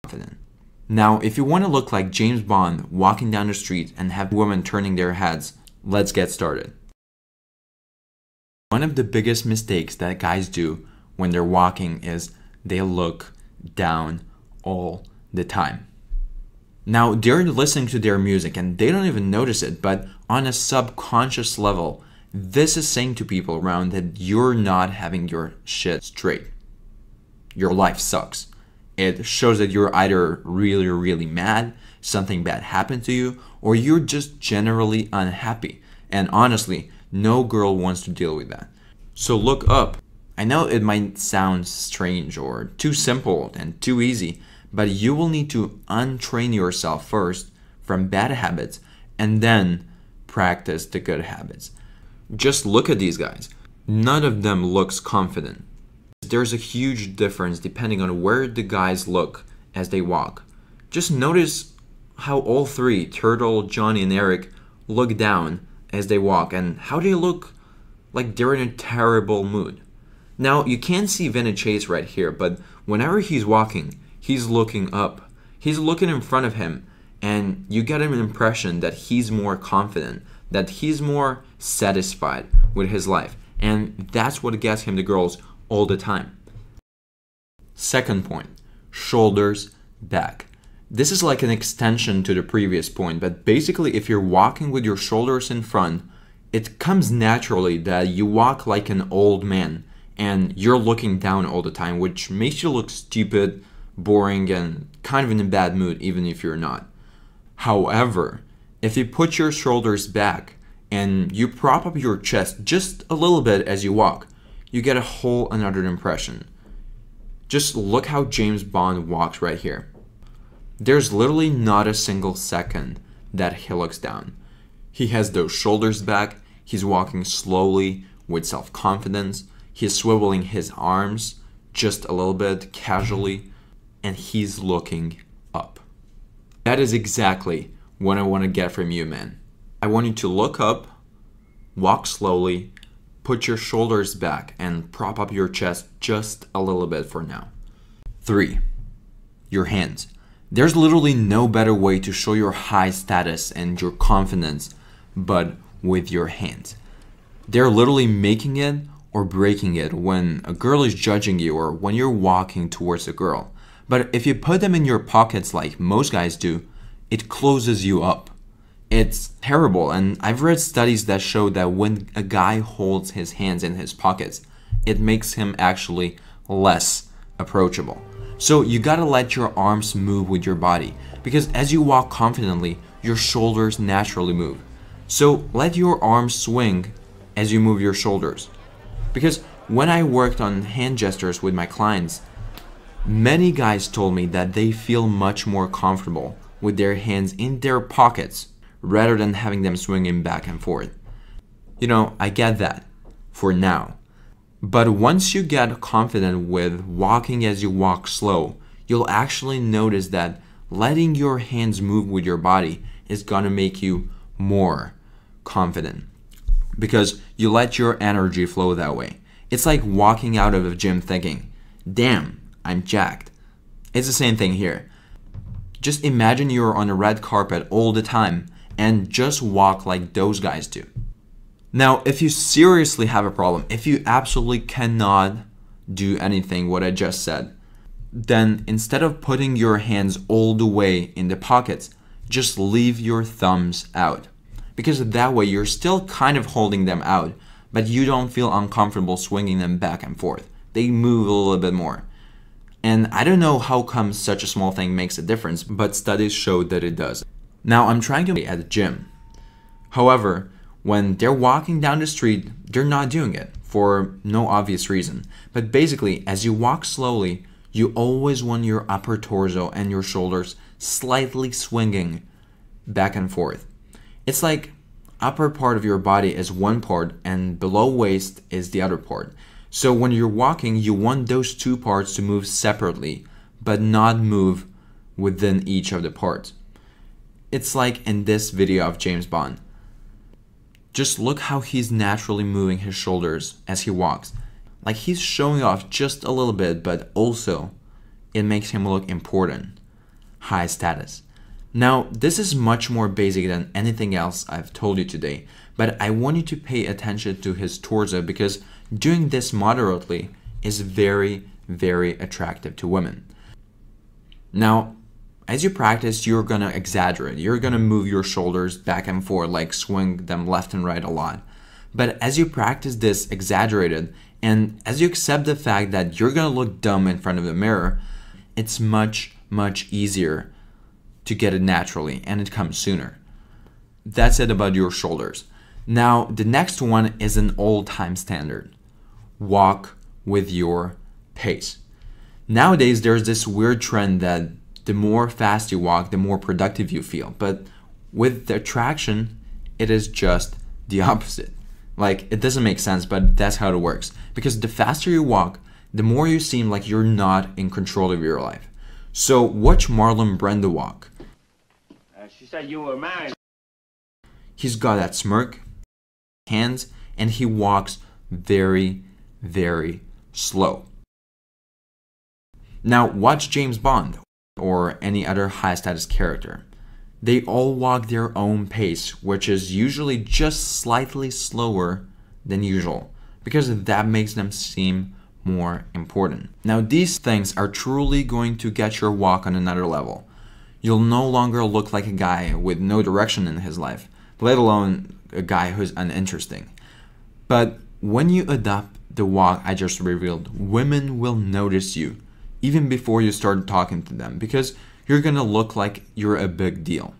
confident. Now, if you want to look like James Bond walking down the street and have women turning their heads, let's get started. One of the biggest mistakes that guys do when they're walking is they look down all the time. Now, they're listening to their music and they don't even notice it, but on a subconscious level, this is saying to people around that you're not having your shit straight. Your life sucks. It shows that you're either really, really mad, something bad happened to you, or you're just generally unhappy. And honestly, no girl wants to deal with that. So look up. I know it might sound strange or too simple and too easy, but you will need to untrain yourself first from bad habits and then practice the good habits. Just look at these guys. None of them looks confident. There's a huge difference depending on where the guys look as they walk. Just notice how all three, Turtle, Johnny, and Eric, look down as they walk and how they look like they're in a terrible mood. Now, you can't see Vinny Chase right here, but whenever he's walking, he's looking up. He's looking in front of him, and you get an impression that he's more confident, that he's more satisfied with his life, and that's what gets him the girls all the time. Second point, shoulders back. This is like an extension to the previous point, but basically if you're walking with your shoulders in front, it comes naturally that you walk like an old man and you're looking down all the time, which makes you look stupid, boring, and kind of in a bad mood, even if you're not. However, if you put your shoulders back and you prop up your chest just a little bit as you walk, you get a whole another impression. Just look how James Bond walks right here. There's literally not a single second that he looks down. He has those shoulders back, he's walking slowly with self-confidence, he's swiveling his arms just a little bit casually, and he's looking up. That is exactly what I want to get from you, man. I want you to look up, walk slowly, put your shoulders back, and prop up your chest just a little bit for now. 3. Your hands. There's literally no better way to show your high status and your confidence but with your hands. They're literally making it or breaking it when a girl is judging you or when you're walking towards a girl. But if you put them in your pockets like most guys do, it closes you up. It's terrible, and I've read studies that show that when a guy holds his hands in his pockets, it makes him actually less approachable. So you gotta let your arms move with your body, because as you walk confidently, your shoulders naturally move. So let your arms swing as you move your shoulders. Because when I worked on hand gestures with my clients, many guys told me that they feel much more comfortable with their hands in their pockets rather than having them swinging back and forth. You know, I get that for now. But once you get confident with walking as you walk slow, you'll actually notice that letting your hands move with your body is gonna make you more confident because you let your energy flow that way. It's like walking out of a gym thinking, damn, I'm jacked. It's the same thing here. Just imagine you're on a red carpet all the time and just walk like those guys do. Now, if you seriously have a problem, if you absolutely cannot do anything what I just said, then instead of putting your hands all the way in the pockets, just leave your thumbs out. Because that way you're still kind of holding them out, but you don't feel uncomfortable swinging them back and forth. They move a little bit more. And I don't know how come such a small thing makes a difference, but studies show that it does. Now, I'm trying to be at the gym. However, when they're walking down the street, they're not doing it for no obvious reason. But basically, as you walk slowly, you always want your upper torso and your shoulders slightly swinging back and forth. It's like upper part of your body is one part and below waist is the other part. So when you're walking, you want those two parts to move separately, but not move within each of the parts. It's like in this video of James Bond. Just look how he's naturally moving his shoulders as he walks. Like he's showing off just a little bit, but also it makes him look important. high status. Now, this is much more basic than anything else I've told you today, but I want you to pay attention to his torso because doing this moderately is very, very attractive to women. Now, as you practice, you're gonna exaggerate. You're gonna move your shoulders back and forth, like swing them left and right a lot. But as you practice this exaggerated, and as you accept the fact that you're gonna look dumb in front of the mirror, it's much, much easier to get it naturally, and it comes sooner. That's it about your shoulders. Now, the next one is an all-time standard. Walk with your pace. Nowadays, there's this weird trend that the more fast you walk, the more productive you feel. But with the attraction, it is just the opposite. Like, it doesn't make sense, but that's how it works. Because the faster you walk, the more you seem like you're not in control of your life. So watch Marlon Brando walk. She said you were married. He's got that smirk, hands, and he walks very, very slow. Now watch James Bond or any other high status character. They all walk their own pace, which is usually just slightly slower than usual, because that makes them seem more important. Now these things are truly going to get your walk on another level. You'll no longer look like a guy with no direction in his life, let alone a guy who's uninteresting. But when you adopt the walk I just revealed, women will notice you even before you start talking to them, because you're gonna look like you're a big deal.